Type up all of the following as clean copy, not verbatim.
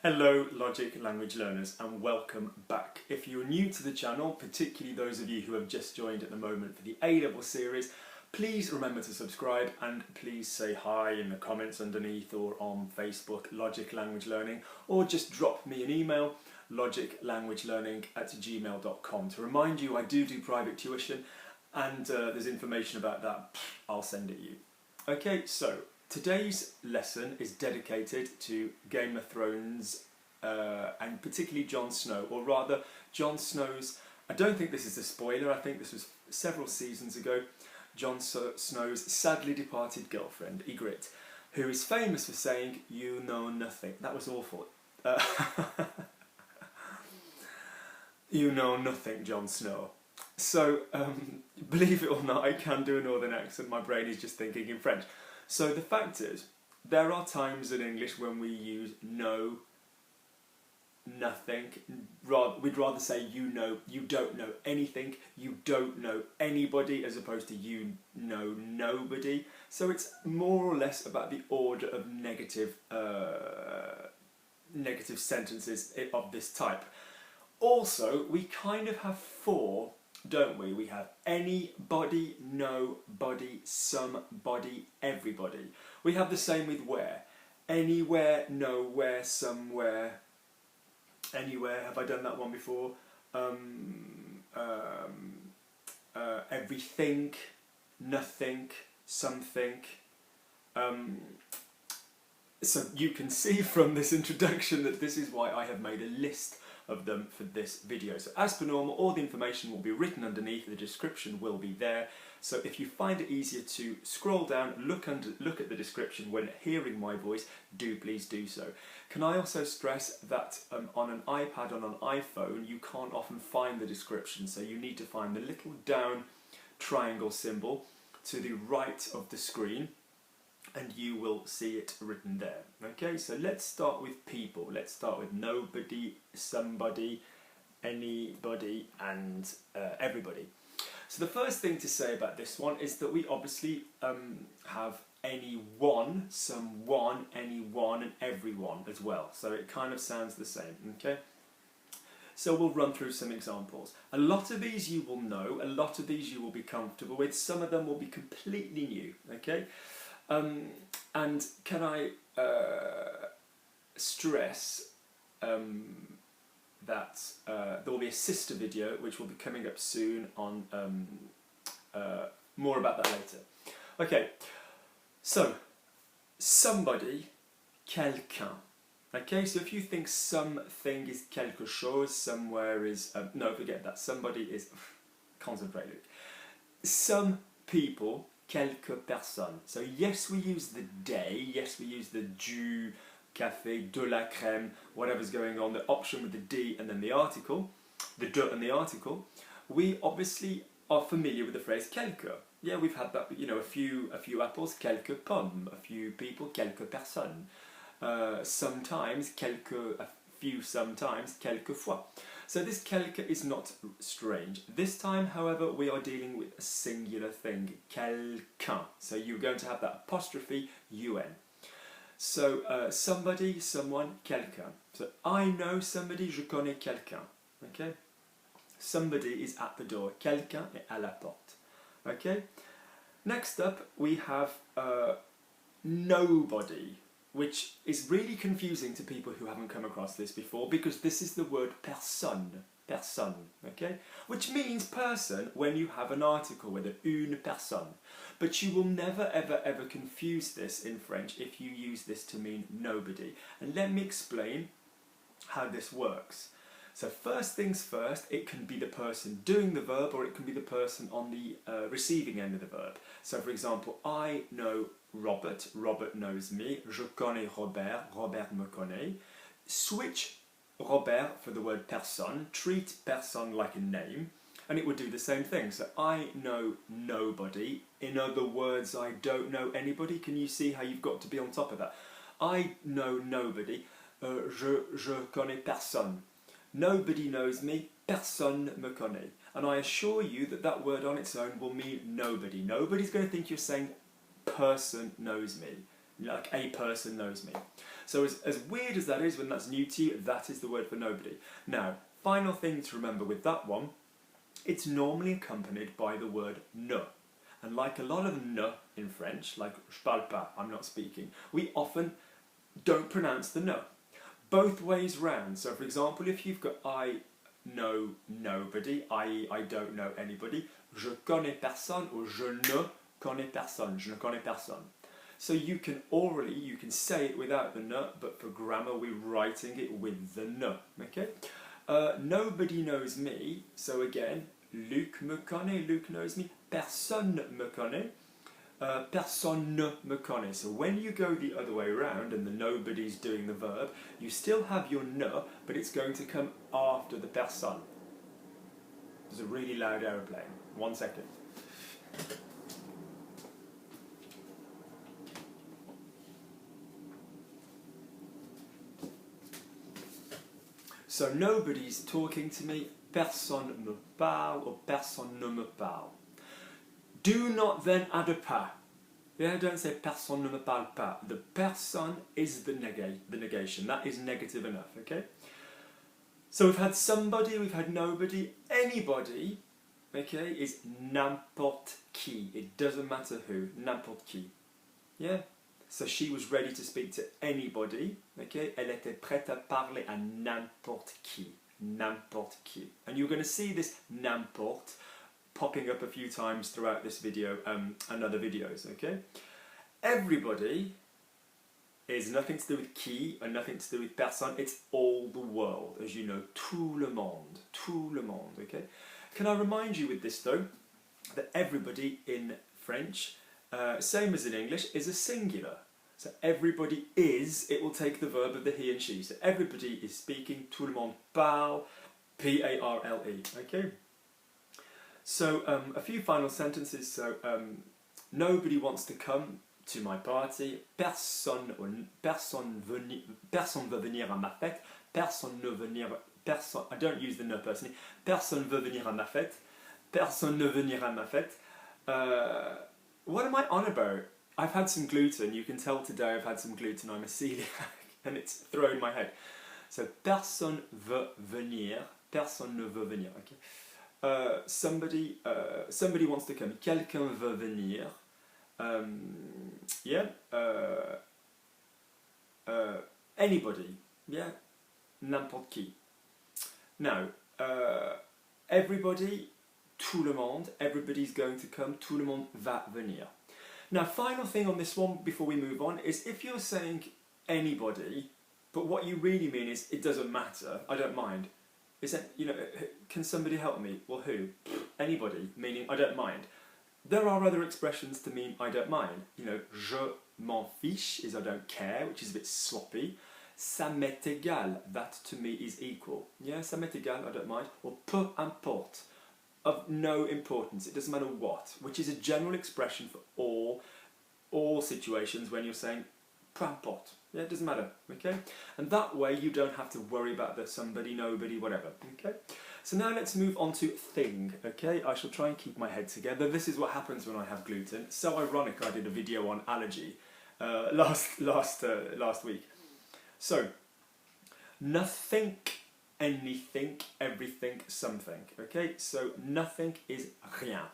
Hello Logic language learners and welcome back. If you're new to the channel, particularly those of you who have just joined at the moment for the A-level series, please remember to subscribe and please say hi in the comments underneath or on Facebook, Logic Language Learning, or just drop me an email, logiclanguagelearning@gmail.com. To remind you, I do private tuition and there's information about that, I'll send it you. Okay, so today's lesson is dedicated to Game of Thrones and particularly Jon Snow, or rather Jon Snow's, I don't think this is a spoiler, I think this was several seasons ago, Jon Snow's sadly departed girlfriend, Ygritte, who is famous for saying, "You know nothing." That was awful. You know nothing, Jon Snow. So, believe it or not, I can do a northern accent, my brain is just thinking in French. So the fact is, there are times in English when we use know, nothing. We'd rather say you know, you don't know anything, you don't know anybody, as opposed to you know nobody. So it's more or less about the order of negative sentences of this type. Also, we kind of have four, don't we? We have anybody, nobody, somebody, everybody. We have the same with where. Anywhere, nowhere, somewhere, anywhere. Have I done that one before? Everything, nothing, something. So you can see from this introduction that this is why I have made a list of them for this video. So as per normal, all the information will be written underneath, the description will be there. So if you find it easier to scroll down, look at the description when hearing my voice, please do so. Can I also stress that on an iPad, on an iPhone, you can't often find the description, so you need to find the little down triangle symbol to the right of the screen, and you will see it written there. Okay, so let's start with people. Let's start with nobody, somebody, anybody, and everybody. So the first thing to say about this one is that we obviously have anyone, someone, anyone, and everyone as well. So it kind of sounds the same, okay? So we'll run through some examples. A lot of these you will know, a lot of these you will be comfortable with, some of them will be completely new, okay? And can I stress that there will be a sister video which will be coming up soon on more about that later. Okay, so somebody, quelqu'un. Okay, so if you think something is quelque chose, somewhere is no, forget that. Somebody is concentrate, Luke. Some people. Quelques personnes. So yes, we use the day, yes, we use the du, café, de la crème, whatever's going on, the option with the D and then the article, the de and the article. We obviously are familiar with the phrase quelque. Yeah, we've had that, you know, a few apples, quelques pommes, a few people, quelques personnes. Sometimes, a few sometimes, quelquefois. So this quelque is not strange. This time, however, we are dealing with a singular thing, quelqu'un. So you're going to have that apostrophe un. So somebody, someone, quelqu'un. So I know somebody, je connais quelqu'un. Okay? Somebody is at the door. Quelqu'un est à la porte. Okay? Next up, we have nobody, which is really confusing to people who haven't come across this before, because this is the word personne, okay? Which means person when you have an article with une personne. But you will never ever confuse this in French if you use this to mean nobody. And let me explain how this works. So first things first, it can be the person doing the verb, or it can be the person on the receiving end of the verb. So for example, I know Robert, Robert knows me, je connais Robert, Robert me connaît. Switch Robert for the word personne, treat personne like a name, and it would do the same thing. So I know nobody, in other words, I don't know anybody. Can you see how you've got to be on top of that? I know nobody, je connais personne. Nobody knows me, personne me connaît. And I assure you that that word on its own will mean nobody. Nobody's going to think you're saying person knows me, like a person knows me. So as weird as that is when that's new to you, that is the word for nobody. Now, final thing to remember with that one, it's normally accompanied by the word ne. And like a lot of ne in French, like je parle pas, I'm not speaking, we often don't pronounce the ne. Both ways round. So for example, if you've got I know nobody, i.e. I don't know anybody, je connais personne or je ne connais personne, je ne connais personne. So you can orally, you can say it without the ne, but for grammar we're writing it with the ne, okay? Nobody knows me, so again, Luc me connaît, Luc knows me, personne me connaît, personne ne me connaît. So when you go the other way around and the nobody's doing the verb, you still have your ne, but it's going to come after the personne. There's a really loud aeroplane. 1 second. So nobody's talking to me, personne me parle or personne ne me parle. Do not then add a pas. Yeah, don't say personne ne me parle pas. The personne is the negation. That is negative enough, okay? So we've had somebody, we've had nobody, anybody, okay, is n'importe qui. It doesn't matter who, n'importe qui. Yeah? So she was ready to speak to anybody, okay? Elle était prête à parler à n'importe qui. N'importe qui. And you're going to see this n'importe popping up a few times throughout this video and other videos, okay? Everybody is nothing to do with qui and nothing to do with personne. It's all the world, as you know, tout le monde, okay? Can I remind you with this though, that everybody in French, same as in English, is a singular. So everybody is, it will take the verb of the he and she. So everybody is speaking, tout le monde parle, P-A-R-L-E, okay? So a few final sentences. So nobody wants to come to my party. Personne veut venir à ma fête. Personne ne venir. Personne. I don't use the ne personally. Personne veut venir à ma fête. Personne ne venir à ma fête. What am I on about? I've had some gluten. You can tell today I've had some gluten. I'm a celiac, and it's thrown my head. So personne veut venir. Personne ne veut venir. Okay. Somebody wants to come. Quelqu'un veut venir. Yeah. Anybody. Yeah. N'importe qui. Now, everybody, tout le monde. Everybody's going to come. Tout le monde va venir. Now, final thing on this one before we move on is if you're saying anybody, but what you really mean is it doesn't matter. I don't mind. Is that, you know, can somebody help me? Well, who? Anybody, meaning I don't mind. There are other expressions to mean I don't mind. You know, je m'en fiche is I don't care, which is a bit sloppy. Ça m'est égal, that to me is equal. Yeah, ça m'est égal, I don't mind. Or peu importe, of no importance, it doesn't matter what, which is a general expression for all situations when you're saying peu importe. Yeah, it doesn't matter, okay? And that way you don't have to worry about the somebody, nobody, whatever, okay? So now let's move on to thing, okay? I shall try and keep my head together. This is what happens when I have gluten. It's so ironic I did a video on allergy last week. So, nothing, anything, everything, something, okay? So nothing is rien.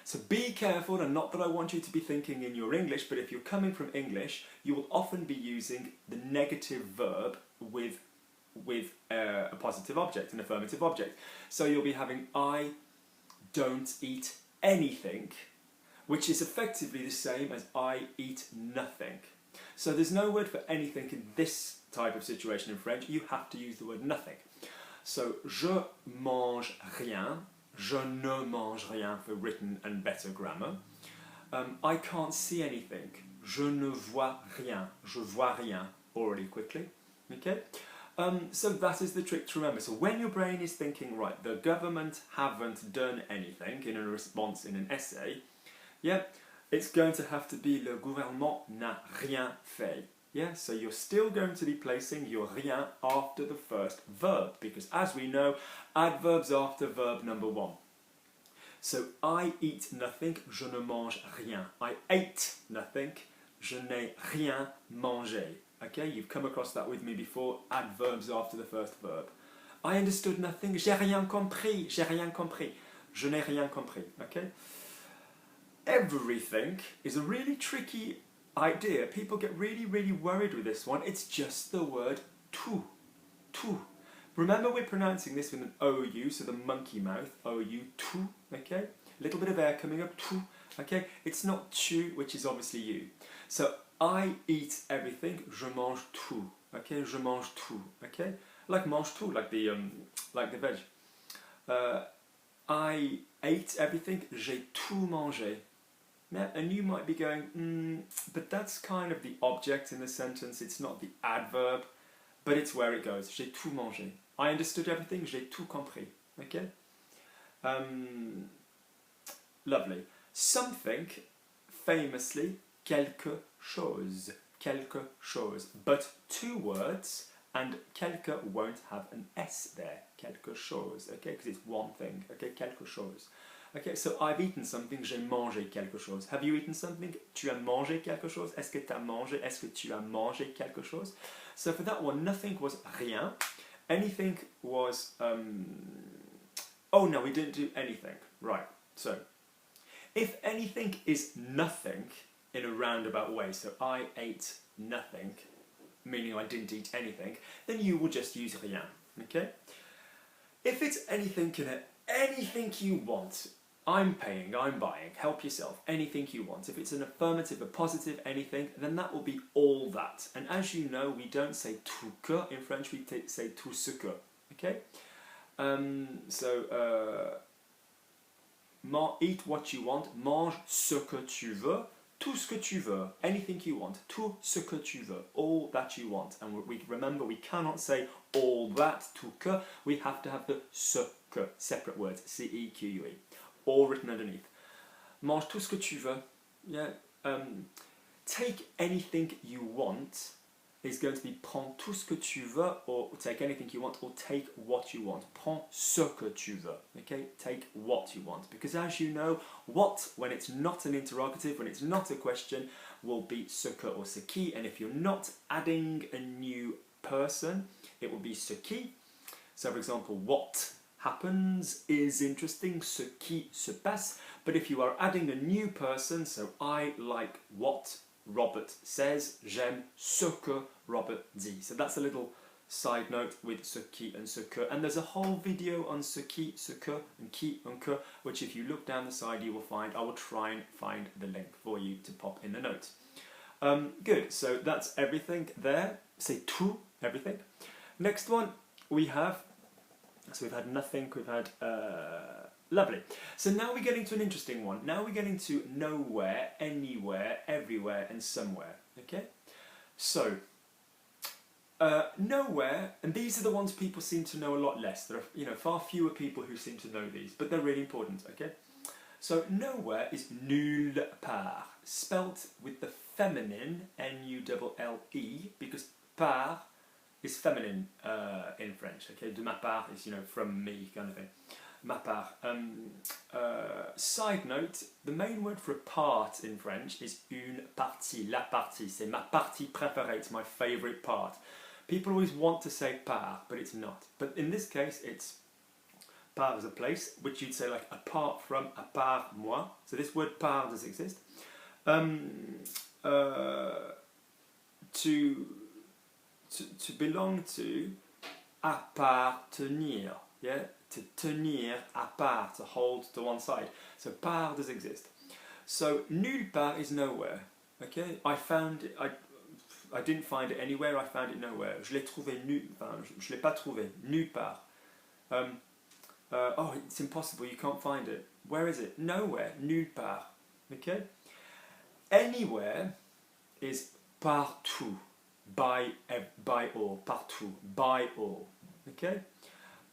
So be careful, and not that I want you to be thinking in your English, but if you're coming from English, you will often be using the negative verb with a positive object, an affirmative object. So you'll be having I don't eat anything, which is effectively the same as I eat nothing. So there's no word for anything in this type of situation in French. You have to use the word nothing. So je mange rien. Je ne mange rien for written and better grammar. I can't see anything. Je ne vois rien. Je vois rien orally quickly. Okay? So that is the trick to remember. So when your brain is thinking, right, the government haven't done anything in a response in an essay, yeah, it's going to have to be le gouvernement n'a rien fait. Yeah, so you're still going to be placing your rien after the first verb, because as we know, adverbs after verb number one. So I eat nothing, je ne mange rien. I ate nothing, je n'ai rien mangé. Okay, you've come across that with me before. Add verbs after the first verb. I understood nothing. J'ai rien compris. J'ai rien compris. Je n'ai rien compris. Okay. Everything is a really tricky idea. People get really, really worried with this one. It's just the word tout. Tout. Remember, we're pronouncing this with an OU, so the monkey mouth. OU, tout. Okay. A little bit of air coming up. Tout. Okay. It's not tu, which is obviously you. So I eat everything. Je mange tout. Okay. Je mange tout. Okay. Like mange tout, like the veg. I ate everything. J'ai tout mangé. Yeah, and you might be going, but that's kind of the object in the sentence. It's not the adverb, but it's where it goes. J'ai tout mangé. I understood everything. J'ai tout compris. Okay. Lovely. Something, famously, quelque chose. Quelque chose. But two words. And quelque won't have an S there. Quelque chose, okay? Because it's one thing, okay? Quelque chose. Okay, so I've eaten something, j'ai mangé quelque chose. Have you eaten something? Tu as mangé quelque chose? Est-ce que tu as mangé? Est-ce que tu as mangé quelque chose? So for that one, nothing was rien. Anything was... oh no, we didn't do anything. Right, so... If anything is nothing in a roundabout way, so I ate nothing, meaning I didn't eat anything, then you will just use rien, okay? If it's anything in it, anything you want, I'm paying, I'm buying, help yourself, anything you want. If it's an affirmative, a positive, anything, then that will be all that. And as you know, we don't say tout que in French, we say tout ce que, okay? Eat what you want, mange ce que tu veux, tout ce que tu veux, anything you want, tout ce que tu veux, all that you want. And we remember, we cannot say all that, tout que, we have to have the ce que, separate words, C-E-Q-U-E, all written underneath. Mange tout ce que tu veux, yeah. Take anything you want is going to be prends tout ce que tu veux, or take anything you want, or take what you want. Prends ce que tu veux, okay? Take what you want. Because as you know, what, when it's not an interrogative, when it's not a question, will be ce que or ce qui, and if you're not adding a new person, it will be ce qui. So for example, what happens is interesting, ce qui se passe, but if you are adding a new person, so I like what Robert says, j'aime ce que Robert dit. So that's a little side note with ce qui and ce que. And there's a whole video on ce qui, ce que, and qui and que, which if you look down the side you will find. I will try and find the link for you to pop in the notes. Good, so that's everything there. Say tout, everything. Next one we have, so we've had nothing, we've had... Lovely. So now we get into an interesting one. Now we get into nowhere, anywhere, everywhere, and somewhere. Okay? So, nowhere, and these are the ones people seem to know a lot less. There are, far fewer people who seem to know these, but they're really important. Okay? So nowhere is nulle part, spelt with the feminine N-U-L-L-E, because part is feminine in French. Okay? De ma part is from me kind of thing. Ma part. Side note, the main word for a part in French is une partie, la partie. C'est ma partie préférée, it's my favourite part. People always want to say part, but it's not. But in this case, it's part as a place, which you'd say like apart from, à part moi. So this word part does exist. To belong to, appartenir, yeah? To tenir à part, to hold to one side. So part does exist. So nulle part is nowhere. Okay, I found it. I didn't find it anywhere. I found it nowhere. Je l'ai trouvé je l'ai pas trouvé nulle part. Oh, it's impossible. You can't find it. Where is it? Nowhere. Nulle part. Okay. Anywhere is partout. By all. Partout. By all. Okay.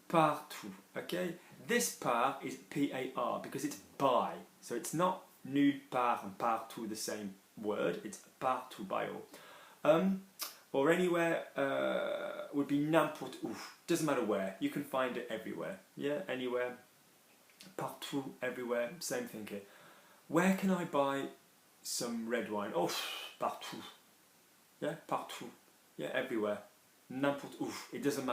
Partout, okay? This part is P-A-R because it's by. So it's not nulle part and partout the same word. It's partout, by all. Or anywhere would be n'importe où. Doesn't matter where. You can find it everywhere. Yeah, anywhere. Partout, everywhere. Same thing here. Where can I buy some red wine? Oh, partout. Yeah, partout. Yeah, everywhere. N'importe où. It doesn't matter.